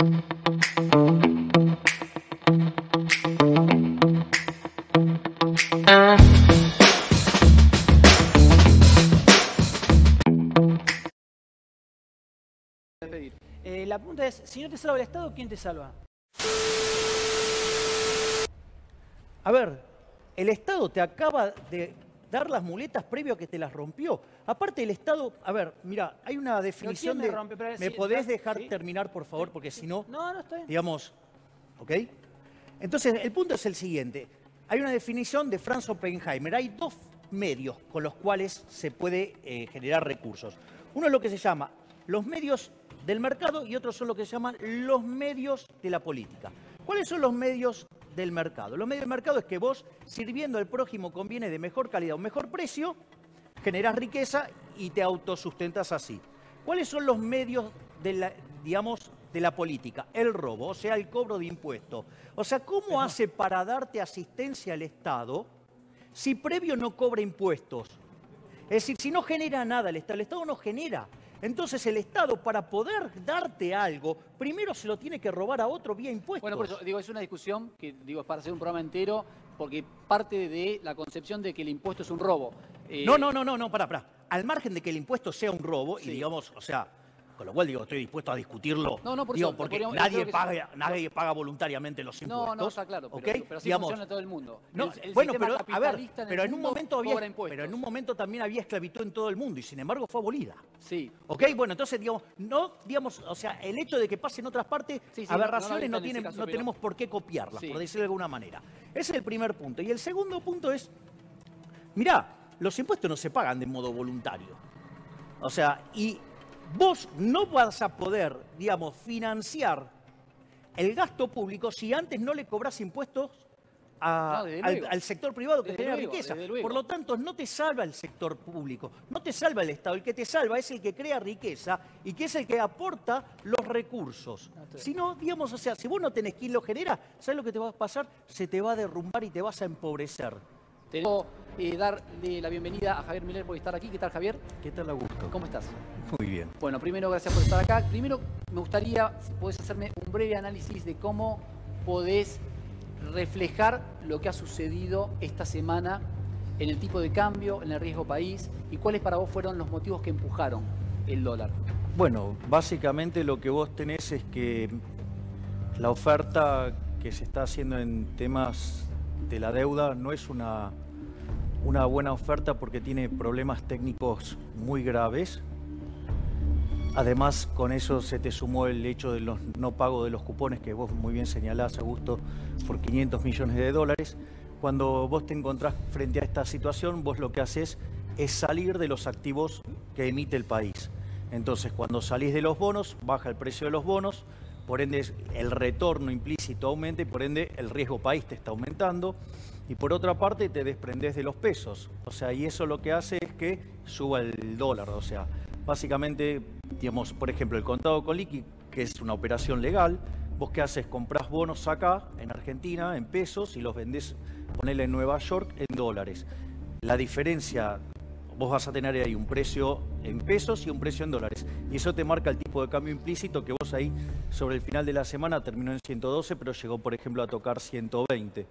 La pregunta es, si no te salva el Estado, ¿quién te salva? A ver, el Estado te acaba de dar las muletas previo a que te las rompió. Aparte el Estado, a ver, mira, hay una definición de... ¿Me podés dejar terminar, por favor? Porque si no... No, está bien. Digamos, ¿ok? Entonces, el punto es el siguiente. Hay una definición de Franz Oppenheimer. Hay dos medios con los cuales se puede generar recursos. Uno es lo que se llama los medios del mercado y otros son lo que se llaman los medios de la política. ¿Cuáles son los medios del mercado? Los medios del mercado es que vos, sirviendo al prójimo con bienes de mejor calidad o mejor precio, generás riqueza y te autosustentas así. ¿Cuáles son los medios de la, digamos, de la política? El robo, o sea, el cobro de impuestos. O sea, ¿cómo hace para darte asistencia al Estado si previo no cobra impuestos? Es decir, si no genera nada el Estado no genera. Entonces el Estado, para poder darte algo, primero se lo tiene que robar a otro vía impuestos. Bueno, por eso digo, es una discusión que digo es para hacer un programa entero, porque parte de la concepción de que el impuesto es un robo. No, pará. Al margen de que el impuesto sea un robo, sí. Y digamos, o sea, con lo cual digo, estoy dispuesto a discutirlo. Por digo, eso, porque nadie paga voluntariamente los impuestos. No, está claro, ¿okay? pero así funciona en todo el mundo. Bueno, pero en un momento también había esclavitud en todo el mundo y sin embargo fue abolida. Sí. ¿Ok? Bueno, entonces, digamos, o sea, el hecho de que pase en otras partes, aberraciones no tenemos por qué copiarlas, por decirlo de alguna manera. Ese es el primer punto. Y el segundo punto es, mirá, los impuestos no se pagan de modo voluntario. O sea, y vos no vas a poder, digamos, financiar el gasto público si antes no le cobras impuestos al sector privado que genera riqueza. Por lo tanto, no te salva el sector público, no te salva el Estado. El que te salva es el que crea riqueza y que es el que aporta los recursos. Si no, digamos, o sea, si vos no tenés quien lo genera, ¿sabes lo que te va a pasar? Se te va a derrumbar y te vas a empobrecer. Tenemos darle la bienvenida a Javier Miller por estar aquí. ¿Qué tal, Javier? ¿Qué tal, Augusto? ¿Cómo estás? Muy bien. Bueno, primero, gracias por estar acá. Primero, me gustaría, si podés hacerme un breve análisis de cómo podés reflejar lo que ha sucedido esta semana en el tipo de cambio, en el riesgo país, y cuáles para vos fueron los motivos que empujaron el dólar. Bueno, básicamente lo que vos tenés es que la oferta que se está haciendo en temas de la deuda no es una buena oferta porque tiene problemas técnicos muy graves. Además, con eso se te sumó el hecho de los no pagos de los cupones que vos muy bien señalás, Augusto, por 500 millones de dólares. Cuando vos te encontrás frente a esta situación, vos lo que haces es salir de los activos que emite el país. Entonces, cuando salís de los bonos, baja el precio de los bonos, por ende el retorno implícito aumenta y por ende el riesgo país te está aumentando. Y por otra parte te desprendés de los pesos. O sea, y eso lo que hace es que suba el dólar. O sea, básicamente, digamos, por ejemplo, el contado con liqui, que es una operación legal, vos qué haces, comprás bonos acá, en Argentina, en pesos, y los vendés, ponele en Nueva York, en dólares. La diferencia, vos vas a tener ahí un precio en pesos y un precio en dólares. Y eso te marca el tipo de cambio implícito que vos ahí, sobre el final de la semana, terminó en 112, pero llegó, por ejemplo, a tocar 120.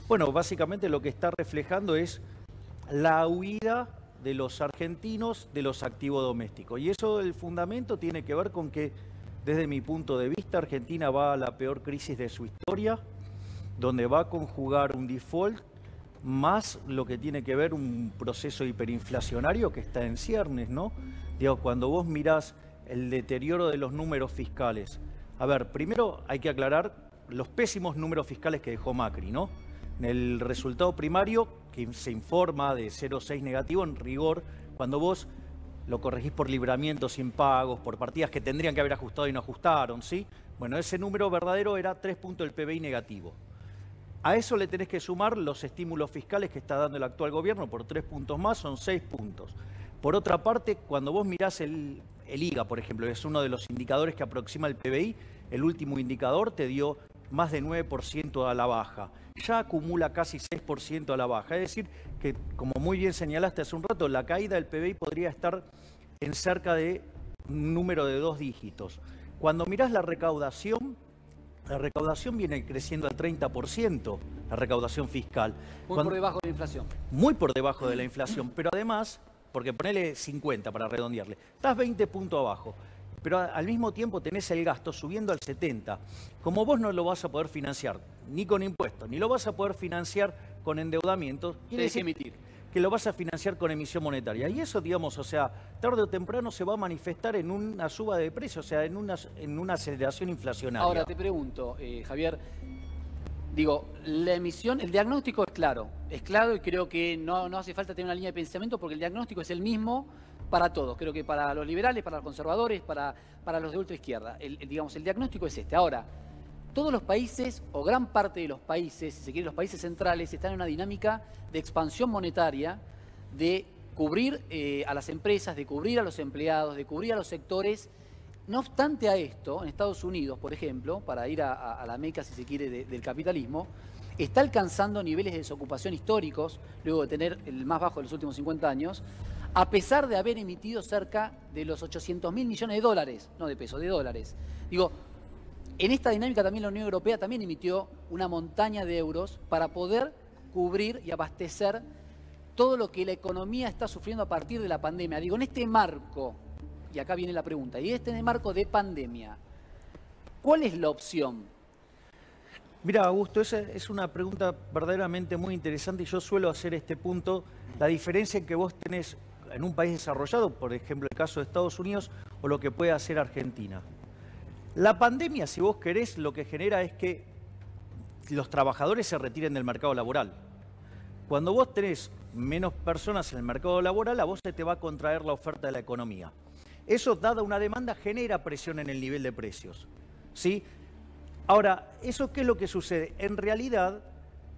Bueno, básicamente lo que está reflejando es la huida de los argentinos de los activos domésticos. Y eso, el fundamento, tiene que ver con que, desde mi punto de vista, Argentina va a la peor crisis de su historia, donde va a conjugar un default más lo que tiene que ver un proceso hiperinflacionario que está en ciernes, ¿no? Digo, cuando vos mirás el deterioro de los números fiscales. A ver, primero hay que aclarar los pésimos números fiscales que dejó Macri, ¿no? En el resultado primario, que se informa de 0,6 negativo, en rigor, cuando vos lo corregís por libramientos sin pagos, por partidas que tendrían que haber ajustado y no ajustaron, ¿sí? Bueno, ese número verdadero era 3 puntos del PBI negativo. A eso le tenés que sumar los estímulos fiscales que está dando el actual gobierno por 3 puntos más, son 6 puntos. Por otra parte, cuando vos mirás el IGA, por ejemplo, que es uno de los indicadores que aproxima el PBI, el último indicador te dio más de 9% a la baja. Ya acumula casi 6% a la baja. Es decir, que como muy bien señalaste hace un rato, la caída del PBI podría estar en cerca de un número de 2 dígitos. cuando mirás la recaudación viene creciendo al 30%, la recaudación fiscal. Muy por debajo de la inflación. Muy por debajo de la inflación, pero además, porque ponele 50 para redondearle, estás 20 puntos abajo, pero al mismo tiempo tenés el gasto subiendo al 70. Como vos no lo vas a poder financiar ni con impuestos, ni lo vas a poder financiar con endeudamiento, quiere decir que lo vas a financiar con emisión monetaria. Y eso, digamos, o sea, tarde o temprano se va a manifestar en una suba de precios, o sea, en una aceleración inflacionaria. Ahora te pregunto, Javier, digo, la emisión, el diagnóstico es claro y creo que no hace falta tener una línea de pensamiento porque el diagnóstico es el mismo para todos. Creo que para los liberales, para los conservadores, para los de ultraizquierda. Digamos, el diagnóstico es este. Ahora, todos los países, o gran parte de los países, si se quiere los países centrales, están en una dinámica de expansión monetaria, de cubrir a las empresas, de cubrir a los empleados, de cubrir a los sectores. No obstante a esto, en Estados Unidos, por ejemplo, para ir a la meca, si se quiere, del capitalismo, está alcanzando niveles de desocupación históricos, luego de tener el más bajo de los últimos 50 años, a pesar de haber emitido cerca de los 800.000 millones de dólares, no de pesos, de dólares. Digo, en esta dinámica también la Unión Europea también emitió una montaña de euros para poder cubrir y abastecer todo lo que la economía está sufriendo a partir de la pandemia. Digo, en este marco, y acá viene la pregunta, y en este marco de pandemia, ¿cuál es la opción? Mira, Augusto, esa es una pregunta verdaderamente muy interesante y yo suelo hacer este punto, la diferencia en que vos tenés en un país desarrollado, por ejemplo el caso de Estados Unidos, o lo que puede hacer Argentina. La pandemia, si vos querés, lo que genera es que los trabajadores se retiren del mercado laboral. Cuando vos tenés menos personas en el mercado laboral, a vos se te va a contraer la oferta de la economía. Eso, dada una demanda, genera presión en el nivel de precios, ¿sí? Ahora, ¿eso qué es lo que sucede? En realidad,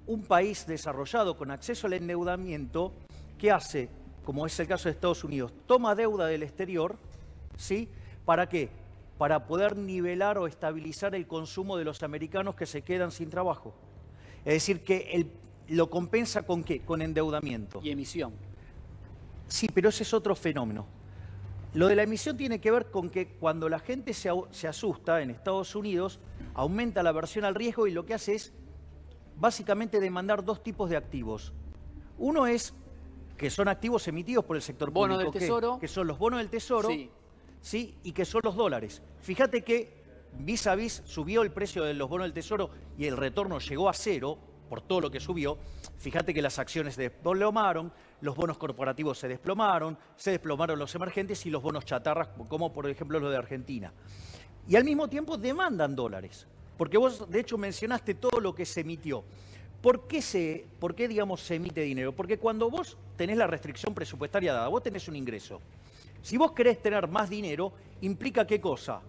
un país desarrollado con acceso al endeudamiento, ¿qué hace? Como es el caso de Estados Unidos, toma deuda del exterior, ¿sí? ¿Para qué? Para poder nivelar o estabilizar el consumo de los americanos que se quedan sin trabajo. Es decir, que lo compensa ¿con qué? Con endeudamiento. Y emisión. Sí, pero ese es otro fenómeno. Lo de la emisión tiene que ver con que cuando la gente se asusta en Estados Unidos, aumenta la aversión al riesgo y lo que hace es básicamente demandar dos tipos de activos. Uno es que son activos emitidos por el sector público. Bonos del Tesoro. Que son los bonos del Tesoro. Sí. ¿Sí? Y que son los dólares. Fíjate que vis a vis subió el precio de los bonos del Tesoro y el retorno llegó a cero por todo lo que subió. Fíjate que las acciones se desplomaron, los bonos corporativos se desplomaron los emergentes y los bonos chatarras, como por ejemplo lo de Argentina. Y al mismo tiempo demandan dólares, porque vos de hecho mencionaste todo lo que se emitió. ¿Por qué digamos, se emite dinero? Porque cuando vos tenés la restricción presupuestaria dada, vos tenés un ingreso. Si vos querés tener más dinero, implica ¿qué cosa?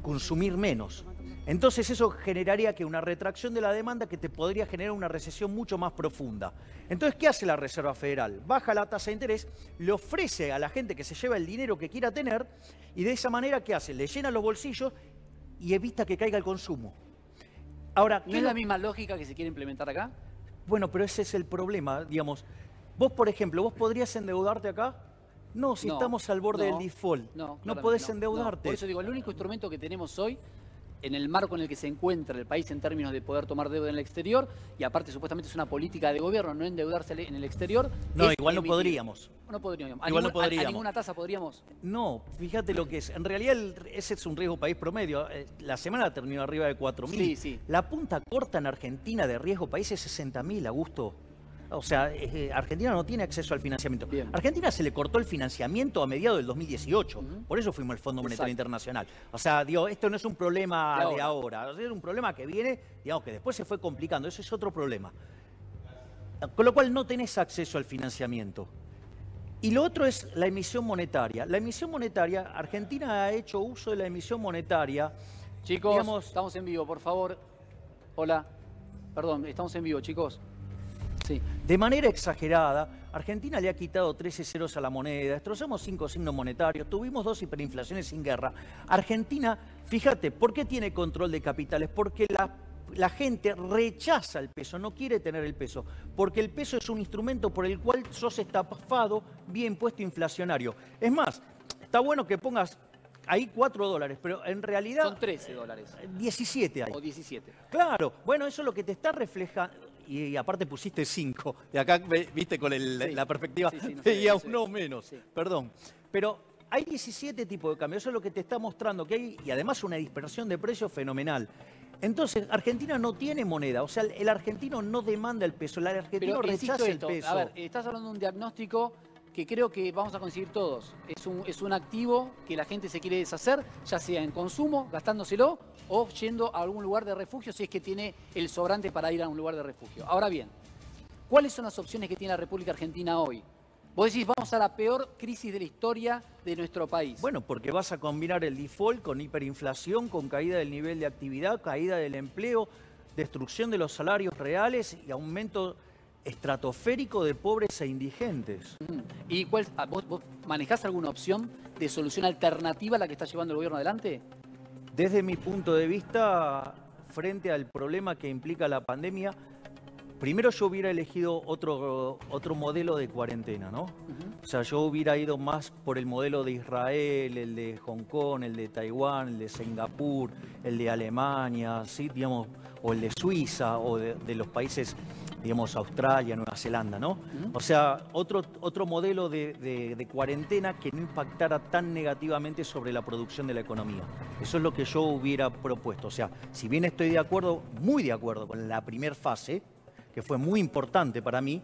Consumir menos. Entonces eso generaría que una retracción de la demanda que te podría generar una recesión mucho más profunda. Entonces, ¿qué hace la Reserva Federal? Baja la tasa de interés, le ofrece a la gente que se lleva el dinero que quiera tener y de esa manera, ¿qué hace? Le llena los bolsillos y evita que caiga el consumo. Ahora, ¿no es la misma lógica que se quiere implementar acá? Bueno, pero ese es el problema, digamos. Vos, por ejemplo, ¿vos podrías endeudarte acá? No, si estamos al borde del default. No podés endeudarte. Por eso digo, el único instrumento que tenemos hoy, en el marco en el que se encuentra el país en términos de poder tomar deuda en el exterior, y aparte supuestamente es una política de gobierno no endeudarse en el exterior. No, igual no podríamos. No podríamos. Igual no podríamos. ¿A ninguna tasa podríamos? No, fíjate lo que es. En realidad ese es un riesgo país promedio. La semana terminó arriba de 4.000. Sí, sí. La punta corta en Argentina de riesgo país es 60.000, Augusto. O sea, Argentina no tiene acceso al financiamiento. Bien. Argentina se le cortó el financiamiento a mediados del 2018. Por eso fuimos al Fondo Monetario Internacional. O sea, digo, esto no es un problema de ahora. Es un problema que viene, digamos, que después se fue complicando. Eso es otro problema. Con lo cual no tenés acceso al financiamiento. Y lo otro es la emisión monetaria. La emisión monetaria, Argentina ha hecho uso de la emisión monetaria. Chicos, digamos, estamos en vivo, por favor. Hola. Perdón, estamos en vivo, chicos. Sí. De manera exagerada, Argentina le ha quitado 13 ceros a la moneda, destrozamos 5 signos monetarios, tuvimos 2 hiperinflaciones sin guerra. Argentina, fíjate, ¿por qué tiene control de capitales? Porque la gente rechaza el peso, no quiere tener el peso, porque el peso es un instrumento por el cual sos estafado vía impuesto inflacionario. Es más, está bueno que pongas hay 4 dólares, pero en realidad... Son 13 dólares. 17 hay. O 17. Claro, bueno, eso es lo que te está reflejando. Y aparte pusiste 5. De acá, viste, con la perspectiva, no veía sé, uno menos. Sí. Perdón. Pero hay 17 tipos de cambio. Eso es lo que te está mostrando que hay, y además una dispersión de precios fenomenal. Entonces, Argentina no tiene moneda. O sea, el argentino no demanda el peso. El argentino rechaza el peso. A ver, estás hablando de un diagnóstico que creo que vamos a conseguir todos. Es un activo que la gente se quiere deshacer, ya sea en consumo, gastándoselo, o yendo a algún lugar de refugio si es que tiene el sobrante para ir a un lugar de refugio. Ahora bien, ¿cuáles son las opciones que tiene la República Argentina hoy? Vos decís, vamos a la peor crisis de la historia de nuestro país. Bueno, porque vas a combinar el default con hiperinflación, con caída del nivel de actividad, caída del empleo, destrucción de los salarios reales y aumento estratosférico de pobres e indigentes. ¿Y vos manejás alguna opción de solución alternativa a la que está llevando el gobierno adelante? Desde mi punto de vista, frente al problema que implica la pandemia, primero yo hubiera elegido otro modelo de cuarentena, ¿no? O sea, yo hubiera ido más por el modelo de Israel, el de Hong Kong, el de Taiwán, el de Singapur, el de Alemania, ¿sí? Digamos, o el de Suiza, o de los países, digamos, Australia, Nueva Zelanda, ¿no? O sea, otro modelo de cuarentena que no impactara tan negativamente sobre la producción de la economía. Eso es lo que yo hubiera propuesto. O sea, si bien estoy de acuerdo, muy de acuerdo con la primera fase, que fue muy importante para mí,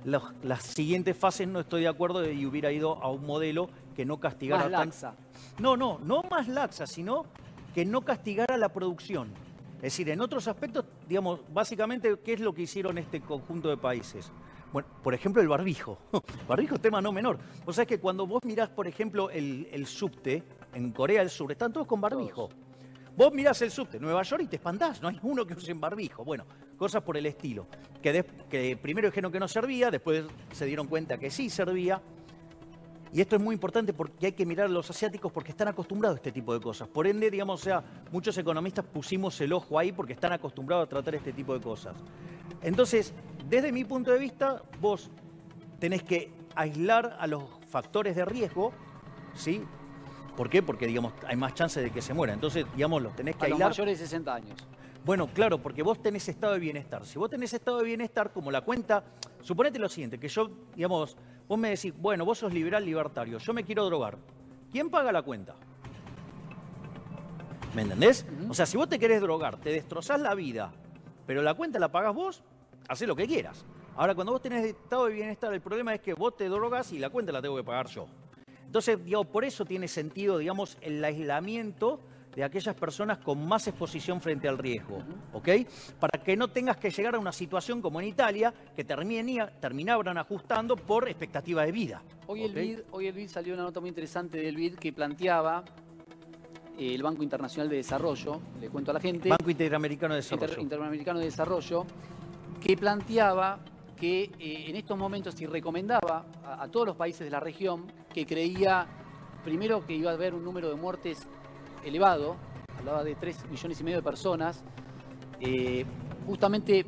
las siguientes fases no estoy de acuerdo y hubiera ido a un modelo que no castigara... Más laxa. No más laxa, sino que no castigara la producción. Es decir, en otros aspectos, digamos, básicamente, ¿qué es lo que hicieron este conjunto de países? Bueno, por ejemplo, el barbijo. Barbijo es tema no menor. O sea, es que cuando vos mirás, por ejemplo, el subte, en Corea del Sur, están todos con barbijo. Todos. Vos mirás el subte en Nueva York y te espantás, no hay uno que use barbijo. Bueno, cosas por el estilo. Que primero dijeron que no servía, después se dieron cuenta que sí servía. Y esto es muy importante porque hay que mirar a los asiáticos porque están acostumbrados a este tipo de cosas. Por ende, digamos, o sea, muchos economistas pusimos el ojo ahí porque están acostumbrados a tratar este tipo de cosas. Entonces, desde mi punto de vista, vos tenés que aislar a los factores de riesgo, ¿sí? ¿Por qué? Porque, digamos, hay más chances de que se muera. Entonces, digamos, los tenés que aislar. A los mayores de 60 años. Bueno, claro, porque vos tenés estado de bienestar. Si vos tenés estado de bienestar, como la cuenta... Suponete lo siguiente, que yo, digamos, vos me decís, bueno, vos sos liberal libertario, yo me quiero drogar. ¿Quién paga la cuenta? ¿Me entendés? O sea, si vos te querés drogar, te destrozás la vida, pero la cuenta la pagás vos, hacés lo que quieras. Ahora, cuando vos tenés estado de bienestar, el problema es que vos te drogas y la cuenta la tengo que pagar yo. Entonces, digamos, por eso tiene sentido, digamos, el aislamiento de aquellas personas con más exposición frente al riesgo, ¿ok? Para que no tengas que llegar a una situación como en Italia, que terminaban ajustando por expectativa de vida. Hoy el BID salió una nota muy interesante del BID que planteaba el Banco Internacional de Desarrollo, le cuento a la gente. Banco Interamericano de Desarrollo. Interamericano de Desarrollo, que planteaba que en estos momentos y recomendaba a todos los países de la región que creía, primero, que iba a haber un número de muertes elevado, hablaba de 3,5 millones de personas, justamente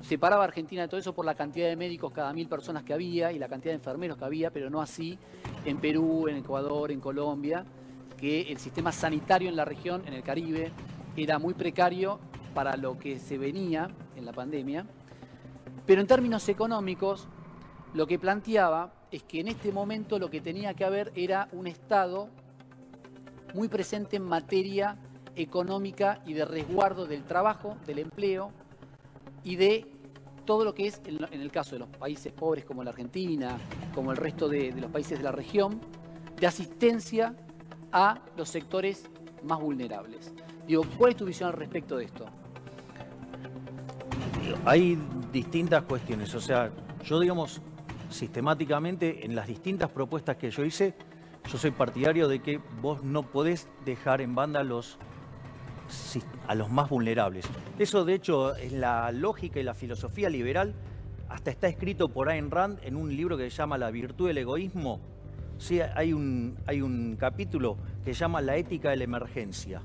separaba a Argentina de todo eso por la cantidad de médicos cada 1.000 personas que había y la cantidad de enfermeros que había, pero no así en Perú, en Ecuador, en Colombia, que el sistema sanitario en la región, en el Caribe, era muy precario para lo que se venía en la pandemia. Pero en términos económicos, lo que planteaba es que en este momento lo que tenía que haber era un Estado muy presente en materia económica y de resguardo del trabajo, del empleo y de todo lo que es, en el caso de los países pobres como la Argentina, como el resto de los países de la región, de asistencia a los sectores más vulnerables. Digo, ¿cuál es tu visión al respecto de esto? Hay distintas cuestiones, o sea, yo, digamos, sistemáticamente en las distintas propuestas que yo hice, yo soy partidario de que vos no podés dejar en banda a los más vulnerables. Eso, de hecho, es la lógica y la filosofía liberal. Hasta está escrito por Ayn Rand en un libro que se llama La virtud del egoísmo. Sí, hay un capítulo que se llama La ética de la emergencia.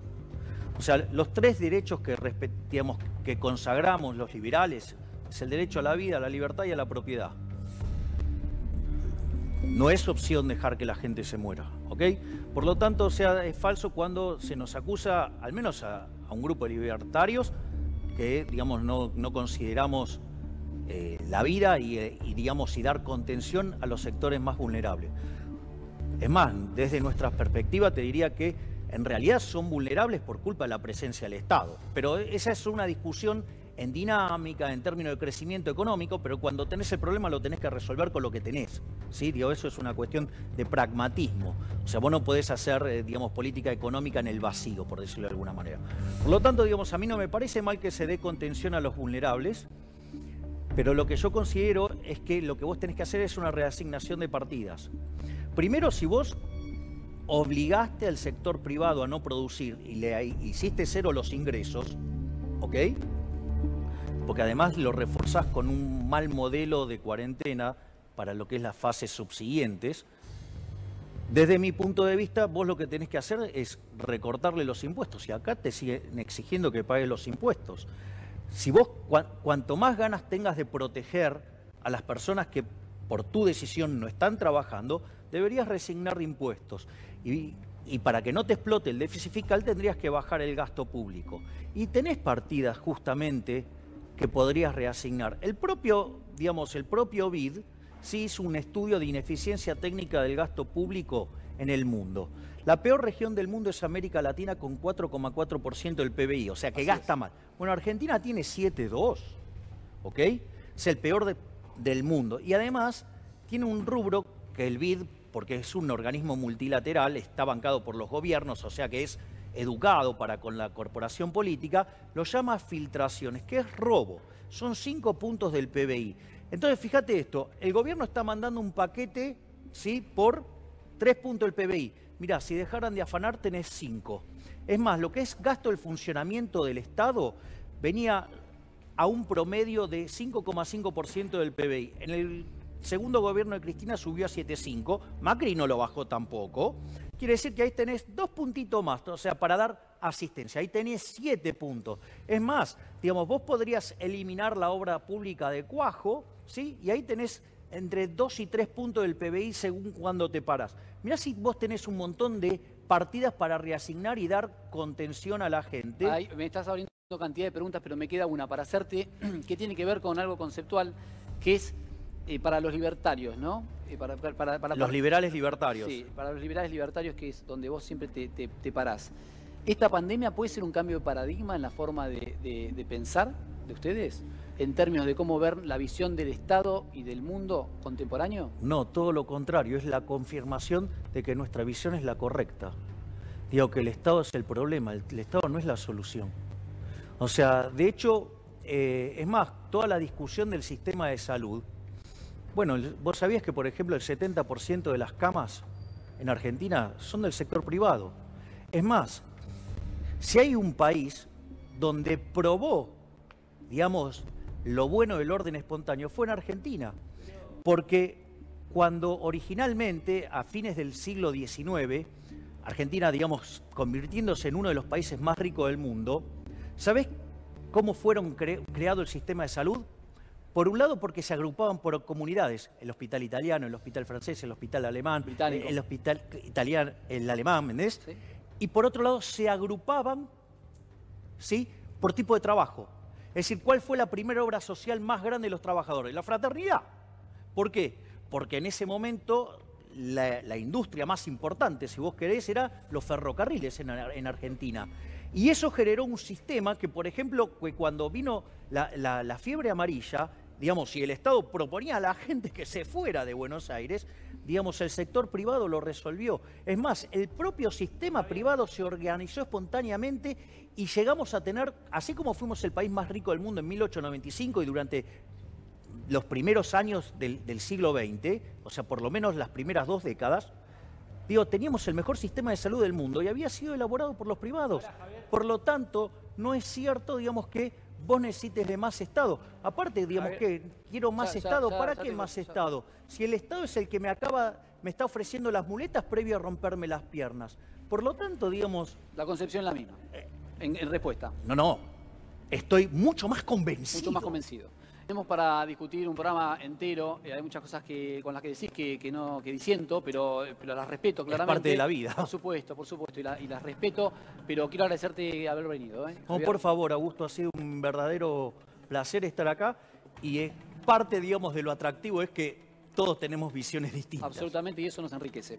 O sea, los 3 derechos que consagramos los liberales es el derecho a la vida, a la libertad y a la propiedad. no es opción dejar que la gente se muera, ¿ok? Por lo tanto, o sea, es falso cuando se nos acusa, al menos a un grupo de libertarios, que, digamos, no consideramos la vida y, digamos, y dar contención a los sectores más vulnerables. Es más, desde nuestra perspectiva te diría que en realidad son vulnerables por culpa de la presencia del Estado. Pero esa es una discusión en dinámica, en términos de crecimiento económico, pero cuando tenés el problema lo tenés que resolver con lo que tenés, ¿sí? Digo, eso es una cuestión de pragmatismo. O sea, vos no podés hacer, digamos, política económica en el vacío, por decirlo de alguna manera. Por lo tanto, digamos, a mí no me parece mal que se dé contención a los vulnerables, pero lo que yo considero es que lo que vos tenés que hacer es una reasignación de partidas. Primero, si vos obligaste al sector privado a no producir y le hiciste cero los ingresos, ¿ok? Porque además lo reforzás con un mal modelo de cuarentena para lo que es las fases subsiguientes. Desde mi punto de vista, vos lo que tenés que hacer es recortarle los impuestos. Y acá te siguen exigiendo que pagues los impuestos. Si vos, cuanto más ganas tengas de proteger a las personas que por tu decisión no están trabajando, deberías resignar impuestos. Y para que no te explote el déficit fiscal, tendrías que bajar el gasto público. Y tenés partidas justamente que podrías reasignar. El propio BID sí hizo un estudio de ineficiencia técnica del gasto público en el mundo. La peor región del mundo es América Latina con 4,4% del PBI, o sea que gasta mal. Bueno, Argentina tiene 7,2%, ¿ok? Es el peor del mundo. Y además tiene un rubro que el BID, porque es un organismo multilateral, está bancado por los gobiernos, o sea que es educado para con la corporación política, lo llama filtraciones, que es robo. Son 5 puntos del PBI. Entonces, fíjate esto, el gobierno está mandando un paquete, ¿sí?, por 3 puntos del PBI. Mirá, si dejaran de afanar tenés 5. Es más, lo que es gasto del funcionamiento del Estado venía a un promedio de 5,5% del PBI. En el segundo gobierno de Cristina subió a 7,5, Macri no lo bajó tampoco. Quiere decir que ahí tenés 2 puntitos más, o sea, para dar asistencia. Ahí tenés 7 puntos. Es más, digamos, vos podrías eliminar la obra pública de Cuajo, ¿sí? Y ahí tenés entre 2 y 3 puntos del PBI según cuándo te paras. Mirá si vos tenés un montón de partidas para reasignar y dar contención a la gente. Ay, me estás abriendo cantidad de preguntas, pero me queda una para hacerte, que tiene que ver con algo conceptual, que es para los libertarios, ¿no? Para los liberales libertarios. Sí, para los liberales libertarios, que es donde vos siempre te parás. ¿Esta pandemia puede ser un cambio de paradigma en la forma de pensar de ustedes? En términos de cómo ver la visión del Estado y del mundo contemporáneo. No, todo lo contrario, es la confirmación de que nuestra visión es la correcta. Digo que el Estado es el problema, el Estado no es la solución. O sea, de hecho, es más, toda la discusión del sistema de salud. Bueno, vos sabías que, por ejemplo, el 70% de las camas en Argentina son del sector privado. Es más, si hay un país donde probó, digamos, lo bueno del orden espontáneo, fue en Argentina. Porque cuando originalmente, a fines del siglo XIX, Argentina, digamos, convirtiéndose en uno de los países más ricos del mundo, ¿sabés cómo fueron creado el sistema de salud? Por un lado, porque se agrupaban por comunidades, el hospital italiano, el hospital francés, el hospital alemán, el hospital italiano, el alemán, ¿me entendés? Sí. Y por otro lado, se agrupaban, ¿sí?, por tipo de trabajo. Es decir, ¿cuál fue la primera obra social más grande de los trabajadores? La fraternidad. ¿Por qué? Porque en ese momento la industria más importante, si vos querés, era los ferrocarriles en Argentina. Y eso generó un sistema que, por ejemplo, que cuando vino la fiebre amarilla, digamos, si el Estado proponía a la gente que se fuera de Buenos Aires, digamos, el sector privado lo resolvió. Es más, el propio sistema privado se organizó espontáneamente y llegamos a tener, así como fuimos el país más rico del mundo en 1895 y durante los primeros años del siglo XX, o sea, por lo menos las primeras 2 décadas, digo, teníamos el mejor sistema de salud del mundo y había sido elaborado por los privados. Por lo tanto, no es cierto, digamos, que vos necesites de más Estado. Aparte, digamos, que quiero más Estado. ¿Para qué más Estado? Si el Estado es el que me está ofreciendo las muletas previo a romperme las piernas. Por lo tanto, digamos... La concepción es la misma, en respuesta. No. Estoy mucho más convencido. Mucho más convencido. Tenemos para discutir un programa entero. Hay muchas cosas con las que decís que disiento, pero las respeto claramente. Es parte de la vida. Por supuesto, y las respeto, pero quiero agradecerte haber venido. No, por favor, Augusto, ha sido un verdadero placer estar acá y es parte, digamos, de lo atractivo es que todos tenemos visiones distintas. Absolutamente, y eso nos enriquece.